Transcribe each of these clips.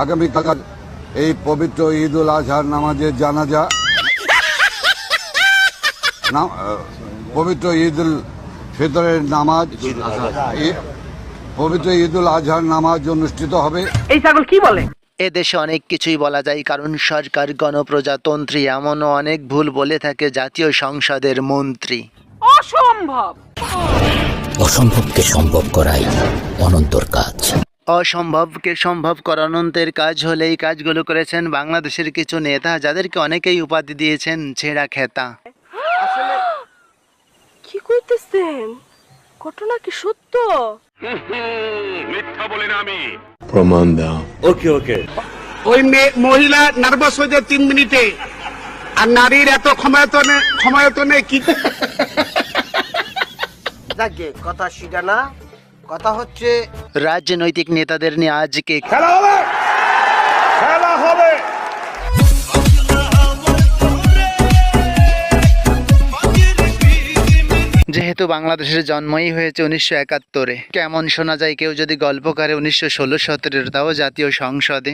আগামীকাল এই পবিত্র ঈদ উল আজহার নামাজের জানাজা পবিত্র ঈদ উল ফিতরের নামাজ পবিত্র ঈদ উল আজহার নামাজ অনুষ্ঠিত হবে। এই ছাগল কি বলে? এদেশে অনেক কিছুই বলা যায়, কারণ সরকার গণপ্রজাতন্ত্রী, এমনও অনেক ভুল বলে থাকে জাতীয় সংসদের মন্ত্রী। অসম্ভব। অসম্ভবকে সম্ভব করাই অনন্তর কাজ। অসম্ভবকে সম্ভব করা অনন্তের কাজ হলে এই কাজগুলো করেছেন বাংলাদেশের কিছু নেতা, যাদেরকে অনেকেই উপাধি দিয়েছেন ছেঁড়া খেতা। আসলে কি কইতেছেন? ঘটনা কি সত্য? মিথ্যা বলি না আমি। প্রমাণ দাও। ওকে ওকে। ওই মহিলা নার্ভাস হয়ে যায় 3 মিনিটে, আর নারীর এত ক্ষমতায়তনে কি। যাকে কথা শিখা না, কথা হচ্ছে রাজনৈতিক নেতাদের নিয়ে আজকে খেলা হবে, খেলা হবে। যেহেতু বাংলাদেশের জন্মই হয়েছে 1971-এ, কেমন শোনা যায় কেউ যদি গল্প করে 1916-17, তাও জাতীয় সংসদে।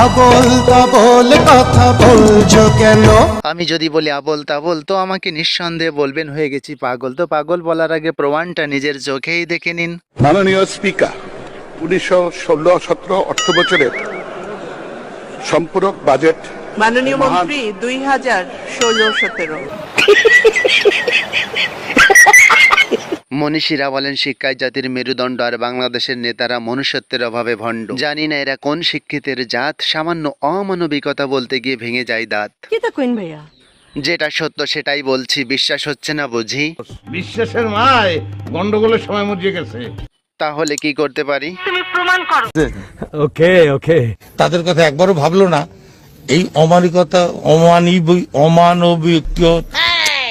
আবল তাবল কথা বলছো কেন? আমি যদি বলি আবল তাবল, তো আমাকে নিঃসন্দেহে বলবেন হয়ে গেছি পাগল। তো পাগল বলার আগে প্রমাণটা নিজের চোখেই দেখে নিন। মাননীয় স্পিকার, 1916-17 অর্থ বছরের সম্পূরক বাজেট মাননীয় মন্ত্রী 2016-17। মনীষীরা বলেন শিক্ষায় জাতির মেরুদণ্ড, আর বাংলাদেশের নেতারা মনুষ্যত্বের অভাবে ভণ্ড। জানি না এরা কোন শিক্ষিতের জাত, সামান্য অমানবিকতা বলতে গিয়ে ভেঙে যায় দাঁত। কি তা কইন ভাইয়া? যেটা সত্য সেটাই বলছি, বিশ্বাস হচ্ছে না বুঝি? বিশ্বাসের মায় গন্ডগোলের সময় মরিয়ে গেছে। তাহলে কি করতে পারি? তুমি প্রমাণ করো। ওকে ওকে। তাদের কথা একবারও ভাবলো না। এই অমানিকতা, অমানবিক,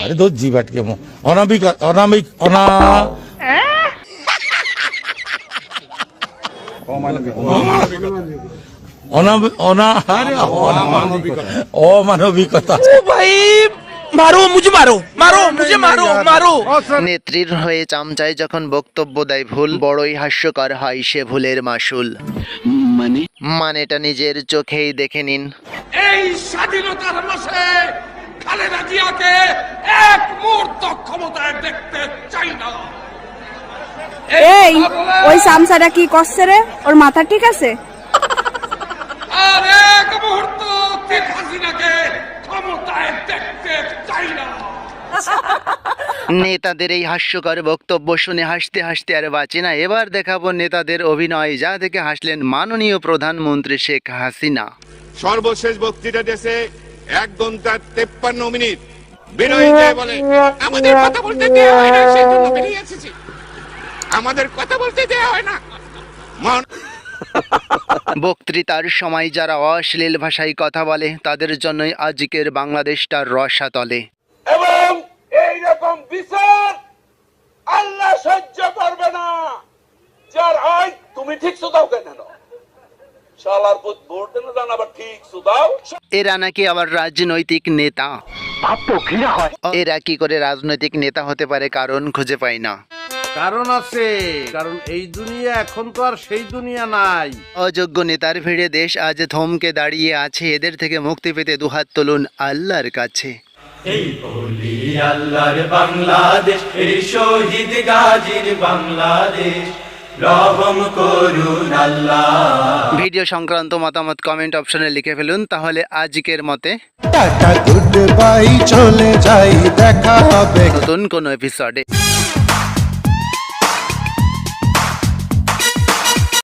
আরে দোষ জিবাট কেমন অনামিক অনামিক অনা অমানবিকতা। ভাই মারো মুঝে, মারো মারো মুঝে, মারো মারো। নেত্রীর হয়ে চামচায় যখন বক্তব্য দেয় ভুল, বড়ই হাস্যকর হয় সে ভুলের মাসুল। মানেটা নিজের চোখেই দেখে নিন। এই স্বাধীনতার মাসে খালেদা জিয়াকে এক মুহূর্ত ক্ষমতায় দেখতে চাই না। এই ওই সামসাটা কি করছে রে? ওর মাথা ঠিক আছে? আর এক মুহূর্ত শেখ হাসিনাকে ক্ষমতায় দেখতে চাই না। নেতাদের এই হাস্যকর বক্তব্য শুনে হাসতে হাসতে আর বাঁচি না। এবার দেখাবো নেতাদের অভিনয়, যা দেখে হাসলেন মাননীয় প্রধানমন্ত্রী শেখ হাসিনা। সর্বশেষ বক্তৃতা দেশে 1 ঘন্টা 53 মিনিট বিনয়ী বলে আমাদের কথা বলতে দেওয়া হয় না, সেই জন্য বেরিয়ে এসেছি। আমাদের কথা বলতে দেওয়া হয় না। বক্তৃতার সময় যারা অশ্লীল ভাষায় কথা বলে, তাদের জন্যই আজকের বাংলাদেশটা রসাতলে। এবং এই রকম বিচার আল্লাহ সহ্য করবে না। যার হয় তুমি ঠিক সুদাও কেন, শালার পুত ভোট দেন জান, আবার ঠিক সুদাও। এরা নাকি আবার রাজনৈতিক নেতা। এরা কি করে রাজনৈতিক নেতা হতে পারে? কারণ খুঁজে পাই না। কারণ আছে, কারণ এই দুনিয়া এখন তো আর সেই দুনিয়া নাই। অযোগ্য নেতার ভিড়ে দেশ আজ থমকে দাঁড়িয়ে আছে। এদের থেকে মুক্তি পেতে দুহাত তুলুন আল্লাহর কাছে। এই বলি আল্লাহর বাংলাদেশ, এই শহীদ গাজীর বাংলাদেশ, রহম করুন আল্লাহ। ভিডিও সংক্রান্ত মতামত কমেন্ট অপশনে লিখে ফেলুন। তাহলে আজকের মতে টাটা গুড বাই, চলে যাই, দেখা হবে নতুন কোনো এপিসোডে।